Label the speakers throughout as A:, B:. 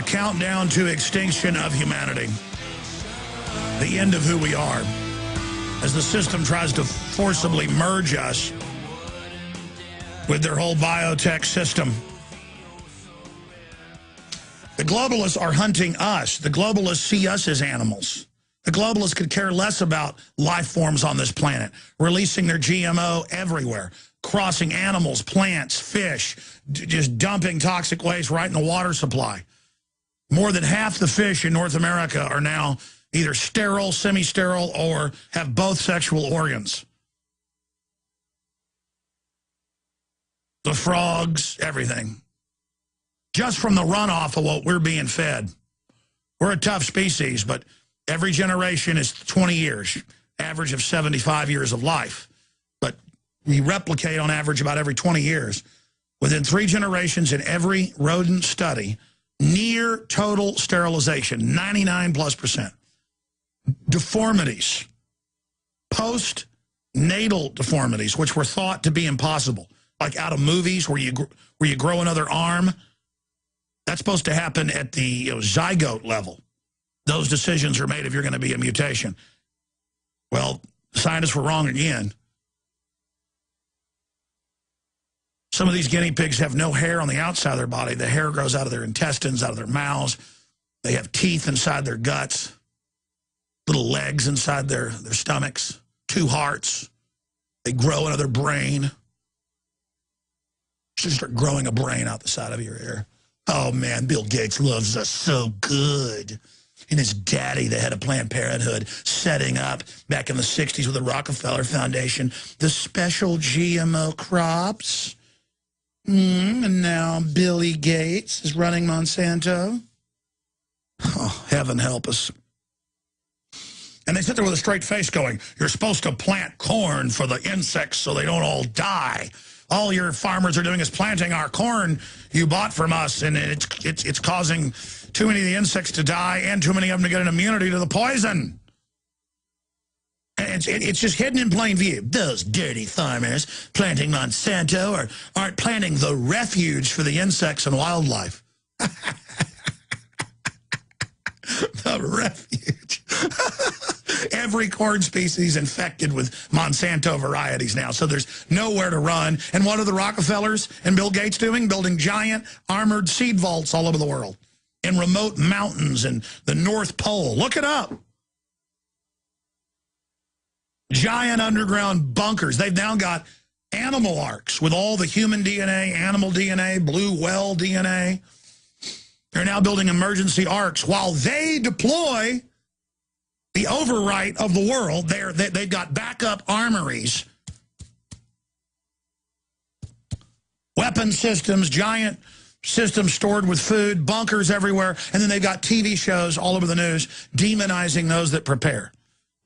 A: countdown to extinction of humanity. The end of who we are. As the system tries to forcibly merge us with their whole biotech system. The globalists are hunting us. The globalists see us as animals. The globalists could care less about life forms on this planet, releasing their GMO everywhere, crossing animals, plants, fish, just dumping toxic waste right in the water supply. More than half the fish in North America are now either sterile, semi-sterile, or have both sexual organs. The frogs, everything. Just from the runoff of what we're being fed. We're a tough species, but every generation is 20 years, average of 75 years of life. But we replicate on average about every 20 years. Within 3 generations in every rodent study, near total sterilization, 99+%. Deformities, post-natal deformities, which were thought to be impossible, like out of movies where you grow another arm. That's supposed to happen at the zygote level. Those decisions are made if you're going to be a mutation. Well, scientists were wrong again. Some of these guinea pigs have no hair on the outside of their body. The hair grows out of their intestines, out of their mouths. They have teeth inside their guts, little legs inside their stomachs, 2 hearts. They grow another brain. Should start growing a brain out the side of your ear. Oh, man, Bill Gates loves us so good. And his daddy, the head of Planned Parenthood, setting up back in the 60s with the Rockefeller Foundation, the special GMO crops. And now Billy Gates is running Monsanto. Oh, heaven help us. And they sit there with a straight face going, you're supposed to plant corn for the insects so they don't all die. All your farmers are doing is planting our corn you bought from us, and it's causing too many of the insects to die and too many of them to get an immunity to the poison. And it's just hidden in plain view. Those dirty farmers planting Monsanto aren't planting the refuge for the insects and wildlife. The refuge. Every corn species infected with Monsanto varieties now, so there's nowhere to run. And what are the Rockefellers and Bill Gates doing? Building giant armored seed vaults all over the world, in remote mountains and the North Pole. Look it up. Giant underground bunkers. They've now got animal arcs with all the human DNA, animal DNA, blue whale DNA. They're now building emergency arcs while they deploy the overwrite of the world. They've got backup armories, weapon systems, giant systems stored with food, bunkers everywhere, and then they've got TV shows all over the news demonizing those that prepare,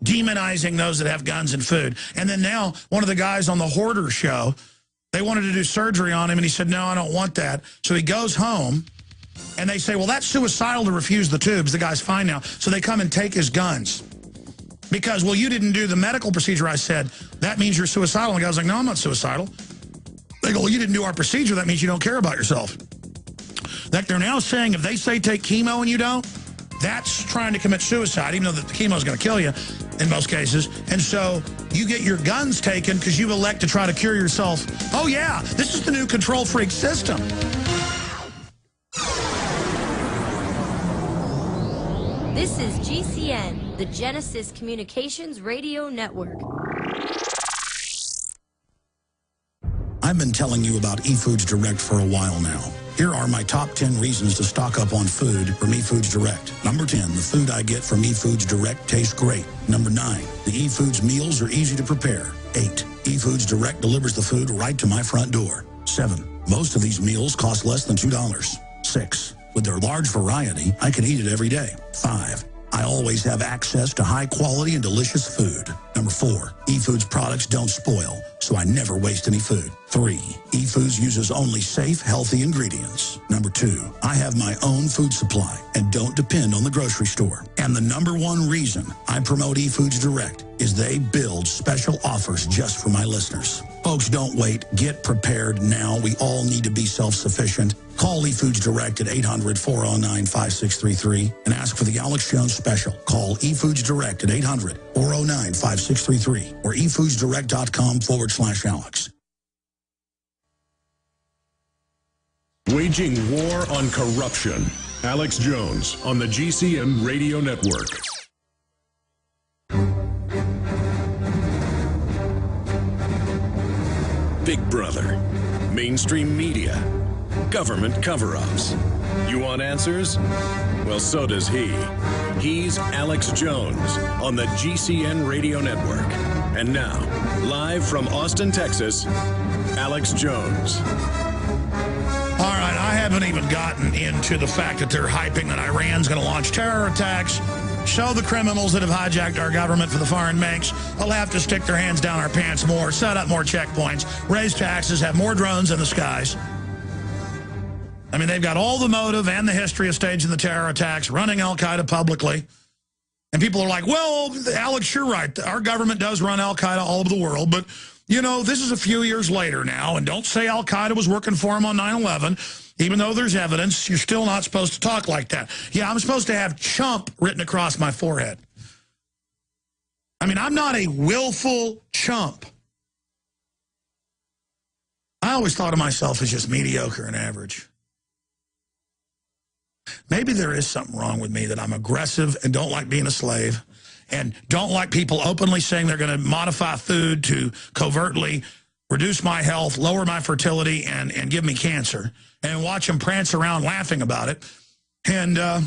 A: demonizing those that have guns and food. And then now one of the guys on the Hoarder show, they wanted to do surgery on him, and he said, no, I don't want that. So he goes home, and they say, well, that's suicidal to refuse the tubes. The guy's fine now. So they come and take his guns. Because, well, you didn't do the medical procedure, I said. That means you're suicidal. And the guy's like, no, I'm not suicidal. They go, well, you didn't do our procedure. That means you don't care about yourself. Like they're now saying if they say take chemo and you don't, that's trying to commit suicide, even though the chemo is going to kill you in most cases. And so you get your guns taken because you elect to try to cure yourself. Oh, yeah, this is the new control freak system.
B: This is GCN, the Genesis Communications Radio Network.
A: I've been telling you about eFoods Direct for a while now. Here are my top 10 reasons to stock up on food from eFoods Direct. Number 10, the food I get from eFoods Direct tastes great. Number 9, the eFoods meals are easy to prepare. 8, eFoods Direct delivers the food right to my front door. 7, most of these meals cost less than $2. 6, with their large variety, I can eat it every day. 5, I always have access to high quality and delicious food. Number 4, eFoods products don't spoil, so I never waste any food. 3, eFoods uses only safe, healthy ingredients. Number 2, I have my own food supply and don't depend on the grocery store. And the number 1 reason I promote eFoods Direct is they build special offers just for my listeners. Folks, don't wait. Get prepared now. We all need to be self-sufficient. Call Lee Foods Direct at 800-409-5633 and ask for the Alex Jones special. Call eFoods Direct at 800-409-5633 or efoodsdirect.com/Alex.
C: Waging war on corruption. Alex Jones on the GCN Radio Network. Big Brother, mainstream media, government cover-ups. You want answers? Well, so does he. He's Alex Jones on the GCN Radio Network. And now, live from Austin, Texas, Alex Jones.
A: All right, I haven't even gotten into the fact that they're hyping that Iran's going to launch terror attacks. Show the criminals that have hijacked our government for the foreign banks. They'll have to stick their hands down our pants more, set up more checkpoints, raise taxes, have more drones in the skies. I mean, they've got all the motive and the history of staging the terror attacks, running al-Qaeda publicly. And people are like, well, Alex, you're right. Our government does run al-Qaeda all over the world, but... you know, this is a few years later now, and don't say al-Qaeda was working for him on 9/11. Even though there's evidence, you're still not supposed to talk like that. Yeah, I'm supposed to have chump written across my forehead. I mean, I'm not a willful chump. I always thought of myself as just mediocre and average. Maybe there is something wrong with me, that I'm aggressive and don't like being a slave. And don't like people openly saying they're going to modify food to covertly reduce my health, lower my fertility, and give me cancer. And watch them prance around laughing about it. And I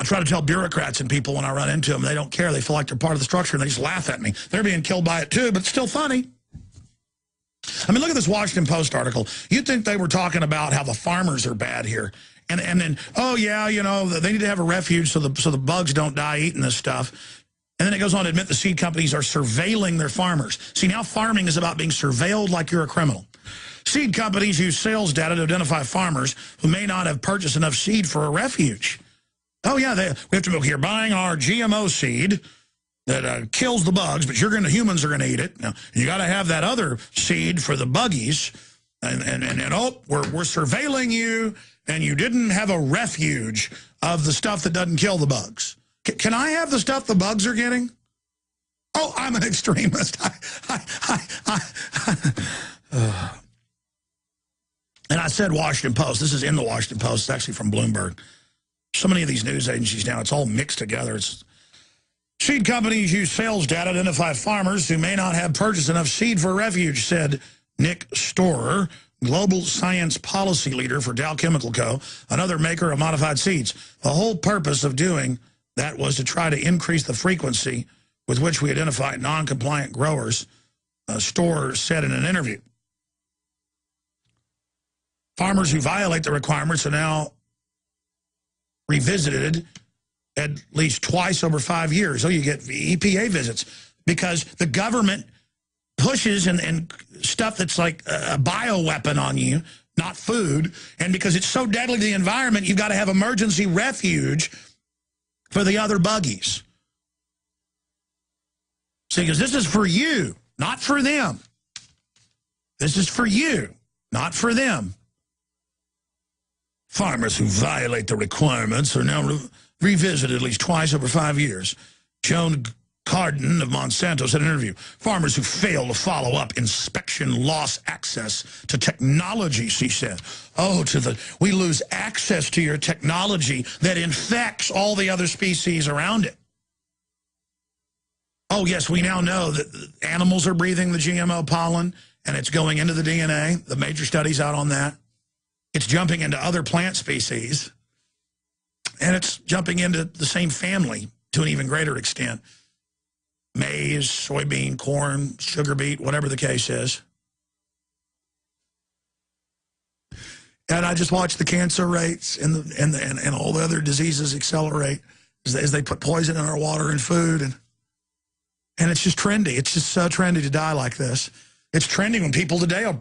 A: try to tell bureaucrats and people when I run into them, they don't care. They feel like they're part of the structure, and they just laugh at me. They're being killed by it too, but it's still funny. I mean, look at this Washington Post article. You'd think they were talking about how the farmers are bad here. And then, oh, yeah, you know, they need to have a refuge so the bugs don't die eating this stuff. And then it goes on to admit the seed companies are surveilling their farmers. See, now farming is about being surveilled like you're a criminal. Seed companies use sales data to identify farmers who may not have purchased enough seed for a refuge. Oh, yeah, we have to go here buying our GMO seed that kills the bugs, but humans are going to eat it. Now, you got to have that other seed for the buggies. And oh, we're surveilling you, and you didn't have a refuge of the stuff that doesn't kill the bugs. Can I have the stuff the bugs are getting? Oh, I'm an extremist. And I said Washington Post. This is in the Washington Post. It's actually from Bloomberg. So many of these news agencies now, it's all mixed together. Seed companies use sales data to identify farmers who may not have purchased enough seed for a refuge, said Nick Storer, global science policy leader for Dow Chemical Co., another maker of modified seeds. The whole purpose of doing that was to try to increase the frequency with which we identify non-compliant growers, Storer said in an interview. Farmers who violate the requirements are now revisited at least twice over 5 years. So you get EPA visits because the government pushes and stuff that's like a bioweapon on you, not food. And because it's so deadly to the environment, you've got to have emergency refuge for the other buggies. So he goes, this is for you, not for them. This is for you, not for them. Farmers who violate the requirements are now revisited at least twice over 5 years. Joan Carden of Monsanto said in an interview, farmers who fail to follow up inspection loss access to technology, she said. Oh, we lose access to your technology that infects all the other species around it. Oh, yes, we now know that animals are breathing the GMO pollen, and it's going into the DNA. The major studies out on that. It's jumping into other plant species, and it's jumping into the same family to an even greater extent. Maize, soybean, corn, sugar beet, whatever the case is. And I just watched the cancer rates and all the other diseases accelerate as they put poison in our water and food. And it's just trendy. It's just so trendy to die like this. It's trending when people today are,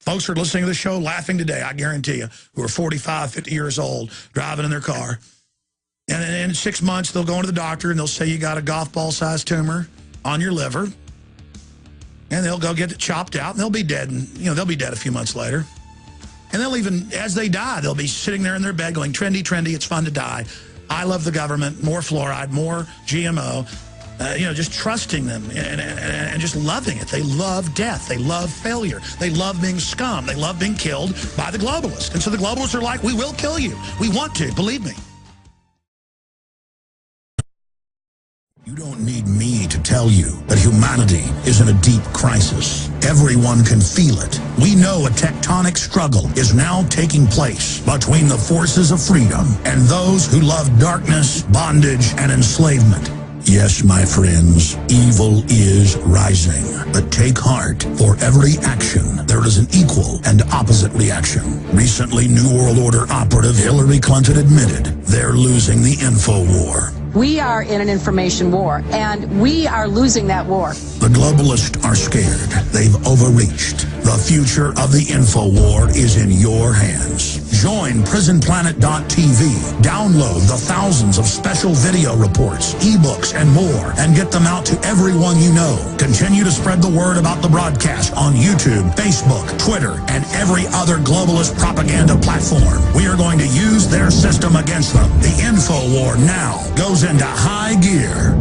A: folks are listening to the show laughing today, I guarantee you, who are 45, 50 years old, driving in their car. And then in 6 months, they'll go into the doctor and they'll say you got a golf ball-sized tumor on your liver. and they'll go get it chopped out, and they'll be dead, and they'll be dead a few months later. And they'll even, as they die, they'll be sitting there in their bed going, trendy, trendy, it's fun to die. I love the government, more fluoride, more GMO. Just trusting them and just loving it. They love death. They love failure. They love being scum. They love being killed by the globalists. And so the globalists are like, we will kill you. We want to, believe me. You don't need me to tell you that humanity is in a deep crisis. Everyone can feel it. We know a tectonic struggle is now taking place between the forces of freedom and those who love darkness, bondage, and enslavement. Yes, my friends, evil is rising. But take heart. For every action, there is an equal and opposite reaction. Recently, New World Order operative Hillary Clinton admitted they're losing the info war.
D: We are in an information war, and we are losing that war.
A: The globalists are scared. They've overreached. The future of the info war is in your hands. Join prisonplanet.tv. Download the thousands of special video reports, ebooks, and more, and get them out to everyone you know. Continue to spread the word about the broadcast on YouTube, Facebook, Twitter, and every other globalist propaganda platform. We are going to use their system against them. The info war now goes into high gear.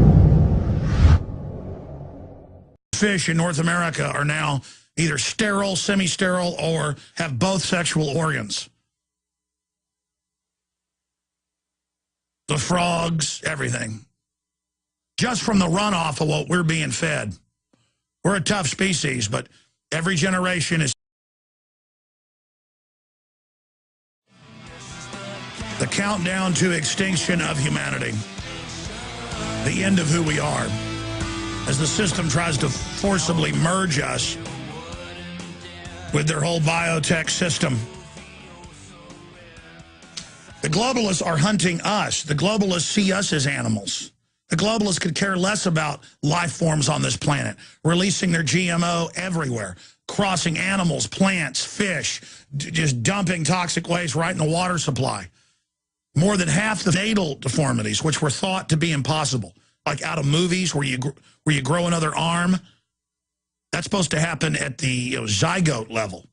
A: Fish in North America are now either sterile, semi-sterile, or have both sexual organs. The frogs, everything. Just from the runoff of what we're being fed. We're a tough species, but every generation is the countdown to extinction of humanity. The end of who we are. As the system tries to forcibly merge us with their whole biotech system. The globalists are hunting us. The globalists see us as animals. The globalists could care less about life forms on this planet, releasing their GMO everywhere, crossing animals, plants, fish, just dumping toxic waste right in the water supply. More than half the natal deformities, which were thought to be impossible, like out of movies where you grow another arm, that's supposed to happen at the zygote level.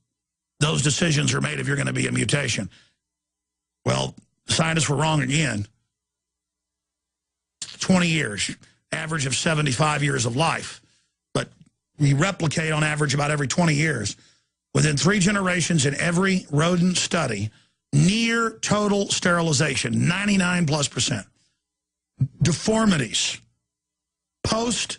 A: Those decisions are made if you're going to be a mutation. Well, scientists were wrong again. 20 years, average of 75 years of life. But we replicate on average about every 20 years. Within 3 generations in every rodent study, near total sterilization, 99+%. Deformities, post